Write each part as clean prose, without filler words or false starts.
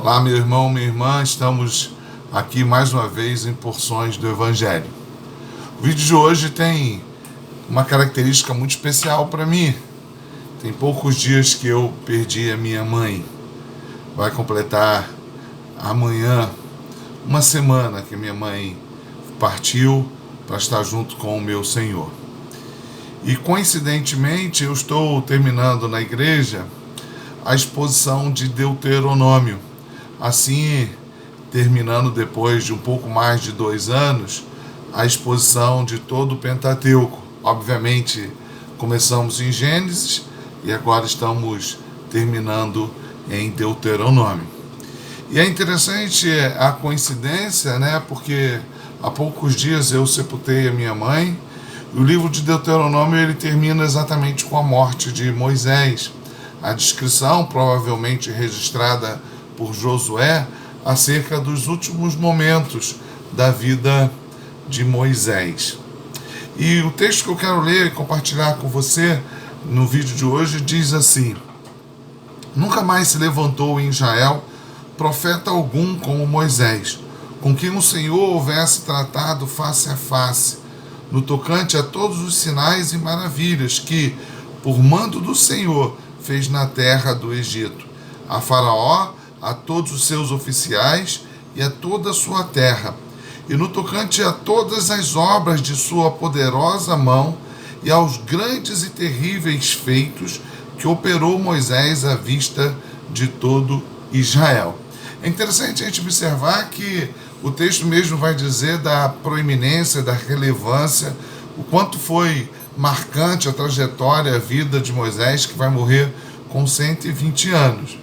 Olá, meu irmão, minha irmã, estamos aqui mais uma vez em porções do Evangelho. O vídeo de hoje tem uma característica muito especial para mim. Tem poucos dias que eu perdi a minha mãe. Vai completar amanhã uma semana que minha mãe partiu para estar junto com o meu Senhor. E coincidentemente eu estou terminando na igreja a exposição de Deuteronômio. Assim, terminando depois de um pouco mais de 2 anos, a exposição de todo o Pentateuco. Obviamente, começamos em Gênesis e agora estamos terminando em Deuteronômio. E é interessante a coincidência, né? Porque há poucos dias eu sepultei a minha mãe. E o livro de Deuteronômio ele termina exatamente com a morte de Moisés. A descrição, provavelmente registrada por Josué, acerca dos últimos momentos da vida de Moisés. E o texto que eu quero ler e compartilhar com você no vídeo de hoje diz assim: Nunca mais se levantou em Israel profeta algum como Moisés, com quem o Senhor houvesse tratado face a face, no tocante a todos os sinais e maravilhas que, por mando do Senhor, fez na terra do Egito, a Faraó, a todos os seus oficiais e a toda a sua terra, e no tocante a todas as obras de sua poderosa mão e aos grandes e terríveis feitos que operou Moisés à vista de todo Israel. É interessante a gente observar que o texto mesmo vai dizer da proeminência, da relevância, o quanto foi marcante a trajetória, a vida de Moisés, que vai morrer com 120 anos.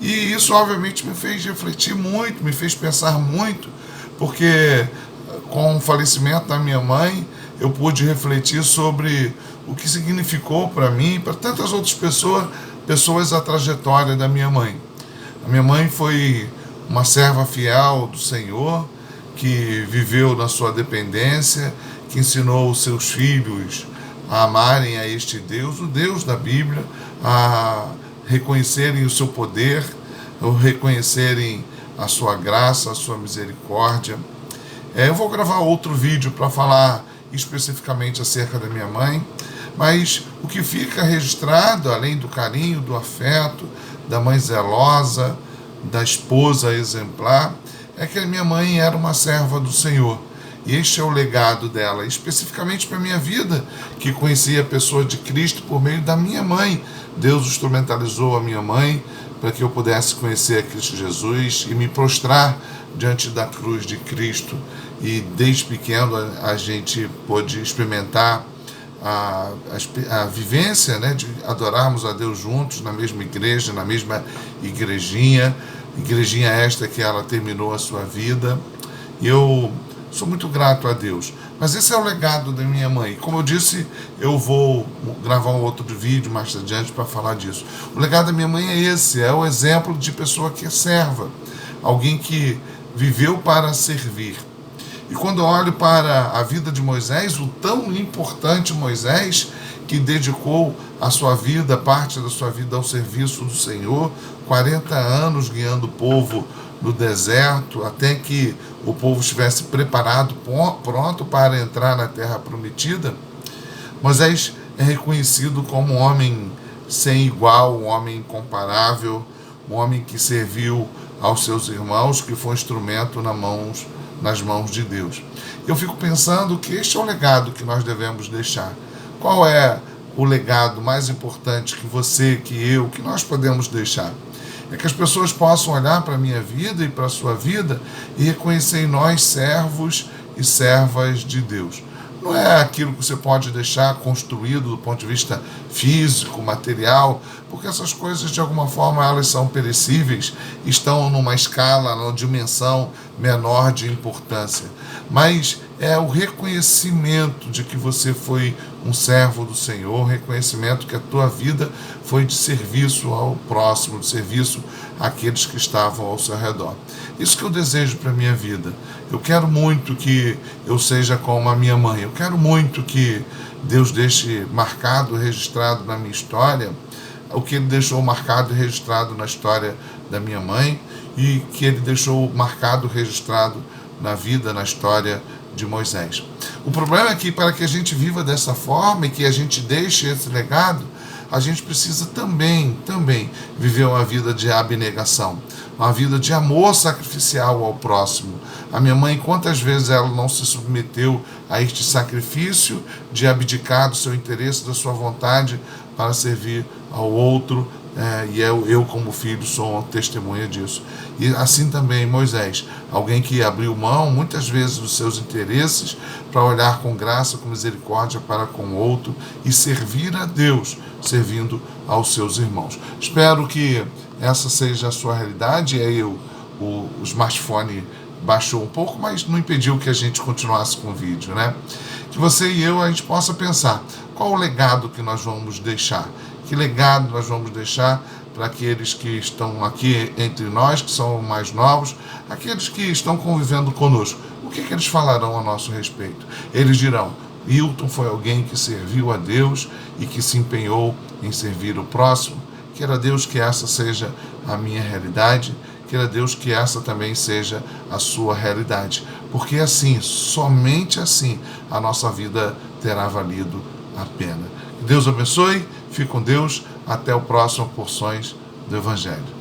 E isso obviamente me fez refletir muito, me fez pensar muito, porque com o falecimento da minha mãe, eu pude refletir sobre o que significou para mim e para tantas outras pessoas a trajetória da minha mãe. A minha mãe foi uma serva fiel do Senhor, que viveu na sua dependência, que ensinou os seus filhos a amarem a este Deus, o Deus da Bíblia, a reconhecerem o seu poder, ou reconhecerem a sua graça, a sua misericórdia. Eu vou gravar outro vídeo para falar especificamente acerca da minha mãe, mas o que fica registrado, além do carinho, do afeto, da mãe zelosa, da esposa exemplar, é que a minha mãe era uma serva do Senhor. E este é o legado dela, especificamente para a minha vida, que conheci a pessoa de Cristo por meio da minha mãe. Deus instrumentalizou a minha mãe para que eu pudesse conhecer a Cristo Jesus e me prostrar diante da cruz de Cristo. E desde pequeno a gente pôde experimentar a vivência, né, de adorarmos a Deus juntos na mesma igreja, na mesma igrejinha esta que ela terminou a sua vida. E eu sou muito grato a Deus. Mas esse é o legado da minha mãe. Como eu disse, eu vou gravar um outro vídeo mais adiante para falar disso. O legado da minha mãe é esse, é o exemplo de pessoa que é serva, alguém que viveu para servir. E quando eu olho para a vida de Moisés, o tão importante Moisés, que dedicou a sua vida, parte da sua vida ao serviço do Senhor, 40 anos guiando o povo no deserto, até que o povo estivesse preparado, pronto para entrar na terra prometida. Moisés é reconhecido como um homem sem igual, um homem incomparável, um homem que serviu aos seus irmãos, que foi um instrumento nas mãos de Deus. Eu fico pensando que este é o legado que nós devemos deixar. Qual é o legado mais importante que você, que eu, que nós podemos deixar? É que as pessoas possam olhar para a minha vida e para a sua vida e reconhecer em nós servos e servas de Deus. Não é aquilo que você pode deixar construído do ponto de vista físico, material, porque essas coisas de alguma forma elas são perecíveis, estão numa escala, numa dimensão menor de importância. Mas é o reconhecimento de que você foi um servo do Senhor, reconhecimento que a tua vida foi de serviço ao próximo, de serviço àqueles que estavam ao seu redor. Isso que eu desejo para a minha vida. Eu quero muito que eu seja como a minha mãe. Eu quero muito que Deus deixe marcado, registrado na minha história, o que Ele deixou marcado e registrado na história da minha mãe, e que ele deixou marcado, registrado na vida, na história de Moisés. O problema é que para que a gente viva dessa forma e que a gente deixe esse legado, a gente precisa também viver uma vida de abnegação, uma vida de amor sacrificial ao próximo. A minha mãe, quantas vezes ela não se submeteu a este sacrifício de abdicar do seu interesse, da sua vontade para servir ao outro, e eu como filho sou uma testemunha disso. E assim também Moisés, alguém que abriu mão muitas vezes dos seus interesses para olhar com graça, com misericórdia para com o outro e servir a Deus, servindo aos seus irmãos. Espero que essa seja a sua realidade. E aí o smartphone baixou um pouco, mas não impediu que a gente continuasse com o vídeo, né? Que você e eu, a gente possa pensar qual o legado que nós vamos deixar. Que legado nós vamos deixar para aqueles que estão aqui entre nós, que são mais novos, aqueles que estão convivendo conosco. O que eles falarão a nosso respeito? Eles dirão: Hilton foi alguém que serviu a Deus e que se empenhou em servir o próximo. Queira Deus que essa seja a minha realidade, queira Deus que essa também seja a sua realidade. Porque assim, somente assim, a nossa vida terá valido a pena. Que Deus abençoe, fique com Deus, até o próximo Porções do Evangelho.